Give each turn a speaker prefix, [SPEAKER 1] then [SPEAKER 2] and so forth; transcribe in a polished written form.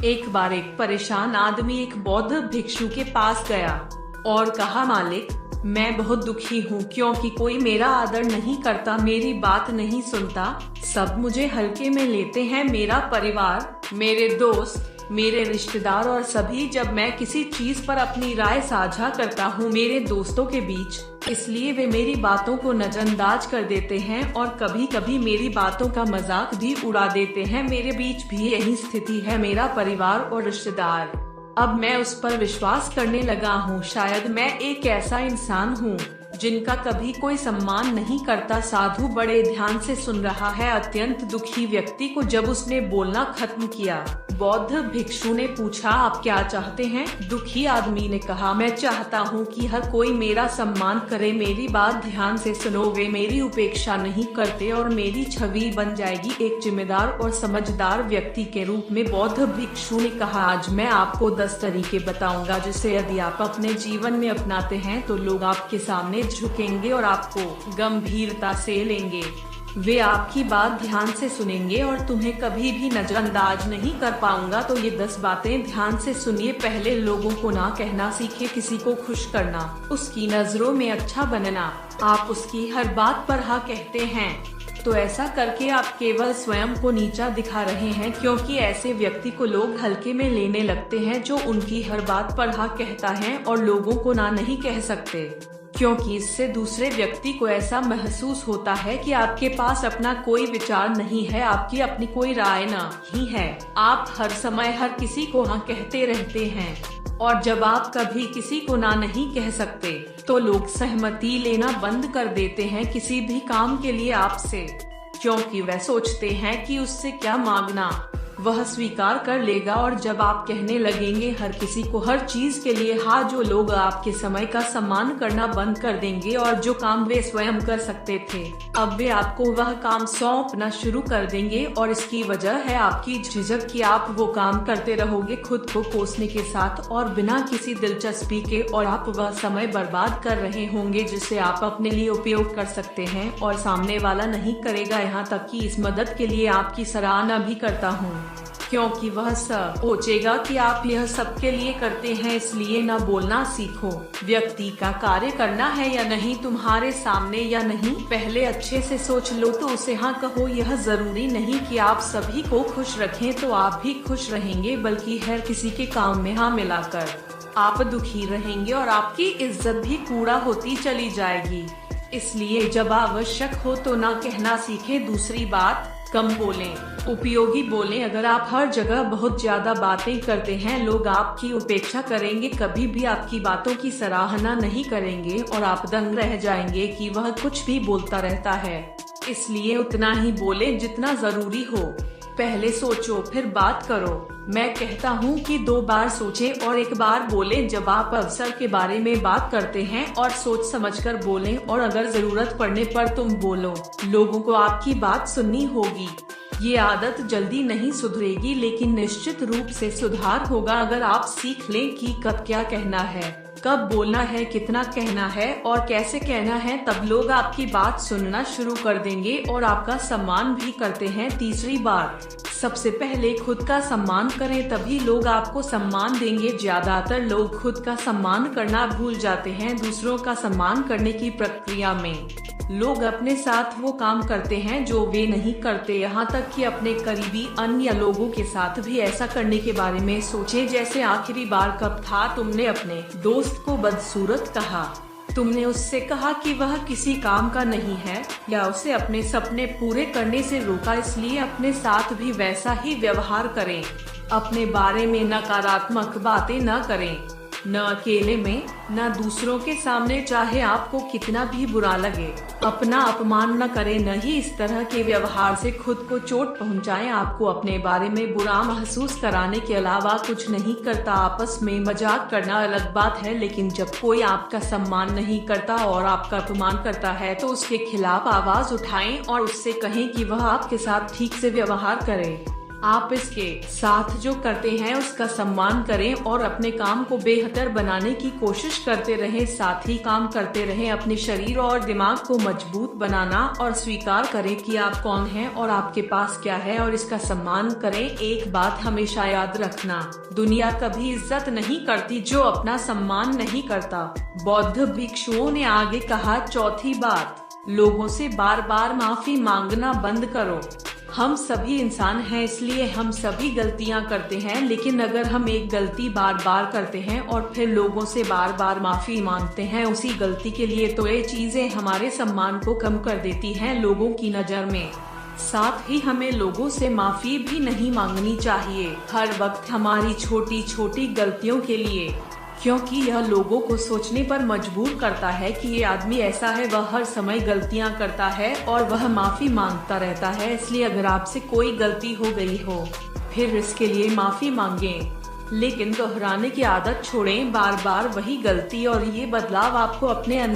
[SPEAKER 1] एक बार एक परेशान आदमी एक बौद्ध भिक्षु के पास गया और कहा, मालिक, मैं बहुत दुखी हूँ क्योंकि कोई मेरा आदर नहीं करता, मेरी बात नहीं सुनता, सब मुझे हल्के में लेते हैं। मेरा परिवार, मेरे दोस्त, मेरे रिश्तेदार और सभी, जब मैं किसी चीज पर अपनी राय साझा करता हूँ मेरे दोस्तों के बीच, इसलिए वे मेरी बातों को नजरअंदाज कर देते हैं और कभी कभी मेरी बातों का मजाक भी उड़ा देते हैं। मेरे बीच भी यही स्थिति है, मेरा परिवार और रिश्तेदार। अब मैं उस पर विश्वास करने लगा हूँ। शायद मैं एक ऐसा इंसान हूँ जिनका कभी कोई सम्मान नहीं करता। साधु बड़े ध्यान से सुन रहा है अत्यंत दुखी व्यक्ति को। जब उसने बोलना खत्म किया, बौद्ध भिक्षु ने पूछा, आप क्या चाहते हैं? दुखी आदमी ने कहा, मैं चाहता हूँ कि हर कोई मेरा सम्मान करे, मेरी बात ध्यान से सुनो, वे मेरी उपेक्षा नहीं करते और मेरी छवि बन जाएगी एक जिम्मेदार और समझदार व्यक्ति के रूप में। बौद्ध भिक्षु ने कहा, आज मैं आपको 10 तरीके बताऊंगा जिसे यदि आप अपने जीवन में अपनाते हैं तो लोग आपके सामने झुकेंगे और आपको गंभीरता से लेंगे। वे आपकी बात ध्यान से सुनेंगे और तुम्हें कभी भी नजरअंदाज नहीं कर पाऊंगा। तो ये 10 बातें ध्यान से सुनिए। पहले, लोगों को ना कहना सीखे, किसी को खुश करना, उसकी नजरों में अच्छा बनना। आप उसकी हर बात पर हाँ कहते हैं तो ऐसा करके आप केवल स्वयं को नीचा दिखा रहे हैं, क्योंकि ऐसे व्यक्ति को लोग हल्के में लेने लगते हैं जो उनकी हर बात पर हाँ कहता है और लोगों को ना नहीं कह सकते, क्योंकि इससे दूसरे व्यक्ति को ऐसा महसूस होता है कि आपके पास अपना कोई विचार नहीं है, आपकी अपनी कोई राय नहीं है। आप हर समय हर किसी को हाँ कहते रहते हैं और जब आप कभी किसी को ना नहीं कह सकते तो लोग सहमति लेना बंद कर देते हैं किसी भी काम के लिए आपसे, क्योंकि वह सोचते हैं कि उससे क्या मांगना, वह स्वीकार कर लेगा। और जब आप कहने लगेंगे हर किसी को हर चीज के लिए हाँ, जो लोग आपके समय का सम्मान करना बंद कर देंगे और जो काम वे स्वयं कर सकते थे अब वे आपको वह काम सौंपना शुरू कर देंगे। और इसकी वजह है आपकी झिझक कि आप वो काम करते रहोगे खुद को कोसने के साथ और बिना किसी दिलचस्पी के, और आप वह समय बर्बाद कर रहे होंगे जिसे आप अपने लिए उपयोग कर सकते हैं और सामने वाला नहीं करेगा। यहाँ तक कि इस मदद के लिए आपकी सराहना भी करता हूँ, क्योंकि वह सोचेगा कि आप यह सबके लिए करते हैं, इसलिए न बोलना सीखो। व्यक्ति का कार्य करना है या नहीं तुम्हारे सामने या नहीं, पहले अच्छे से सोच लो तो उसे हाँ कहो। यह जरूरी नहीं कि आप सभी को खुश रखें तो आप भी खुश रहेंगे, बल्कि हर किसी के काम में हाँ मिलाकर आप दुखी रहेंगे और आपकी इज्जत भी कूड़ा होती चली जाएगी। इसलिए जब आवश्यक हो तो ना कहना सीखें। दूसरी बात, कम बोलें, उपयोगी बोलें। अगर आप हर जगह बहुत ज्यादा बातें करते हैं लोग आपकी उपेक्षा करेंगे, कभी भी आपकी बातों की सराहना नहीं करेंगे और आप दंग रह जाएंगे कि वह कुछ भी बोलता रहता है। इसलिए उतना ही बोलें जितना जरूरी हो। पहले सोचो फिर बात करो। मैं कहता हूँ कि 2 बार सोचें और 1 बार बोलें। जब आप अवसर के बारे में बात करते हैं और सोच समझकर बोलें, और अगर जरूरत पड़ने पर तुम बोलो। लोगों को आपकी बात सुननी होगी। ये आदत जल्दी नहीं सुधरेगी, लेकिन निश्चित रूप से सुधार होगा अगर आप सीख लें कि कब क्या कहना है, कब बोलना है, कितना कहना है और कैसे कहना है। तब लोग आपकी बात सुनना शुरू कर देंगे और आपका सम्मान भी करते हैं। तीसरी बात, सबसे पहले खुद का सम्मान करें, तभी लोग आपको सम्मान देंगे। ज्यादातर लोग खुद का सम्मान करना भूल जाते हैं। दूसरों का सम्मान करने की प्रक्रिया में लोग अपने साथ वो काम करते हैं जो वे नहीं करते। यहाँ तक कि अपने करीबी अन्य लोगों के साथ भी ऐसा करने के बारे में सोचें। जैसे आखिरी बार कब था तुमने अपने दोस्त को बदसूरत कहा? तुमने उससे कहा कि वह किसी काम का नहीं है या उसे अपने सपने पूरे करने से रोका? इसलिए अपने साथ भी वैसा ही व्यवहार करें। अपने बारे में नकारात्मक बातें न करें, न अकेले में न दूसरों के सामने, चाहे आपको कितना भी बुरा लगे। अपना अपमान न करें, न ही इस तरह के व्यवहार से खुद को चोट पहुंचाएं। आपको अपने बारे में बुरा महसूस कराने के अलावा कुछ नहीं करता। आपस में मजाक करना अलग बात है, लेकिन जब कोई आपका सम्मान नहीं करता और आपका अपमान करता है तो उसके खिलाफ आवाज उठाएं और उससे कहें कि वह आपके साथ ठीक से व्यवहार करे। आप इसके साथ जो करते हैं उसका सम्मान करें और अपने काम को बेहतर बनाने की कोशिश करते रहें। साथ ही काम करते रहें। अपने शरीर और दिमाग को मजबूत बनाना और स्वीकार करें कि आप कौन हैं और आपके पास क्या है और इसका सम्मान करें। एक बात हमेशा याद रखना, दुनिया कभी इज्जत नहीं करती जो अपना सम्मान नहीं करता। बौद्ध भिक्षुओं ने आगे कहा, चौथी बात, लोगों से बार बार माफी मांगना बंद करो। हम सभी इंसान हैं, इसलिए हम सभी गलतियां करते हैं, लेकिन अगर हम एक गलती बार बार करते हैं और फिर लोगों से बार बार माफी मांगते हैं उसी गलती के लिए, तो ये चीजें हमारे सम्मान को कम कर देती हैं लोगों की नजर में। साथ ही हमें लोगों से माफी भी नहीं मांगनी चाहिए हर वक्त हमारी छोटी छोटी गलतियों के लिए, क्योंकि यह लोगों को सोचने पर मजबूर करता है कि ये आदमी ऐसा है, वह हर समय गलतियां करता है और वह माफी मांगता रहता है। इसलिए अगर आपसे कोई गलती हो गई हो फिर इसके लिए माफी मांगें, लेकिन दोहराने की आदत छोड़ें। बार बार वही गलती और ये बदलाव आपको अपने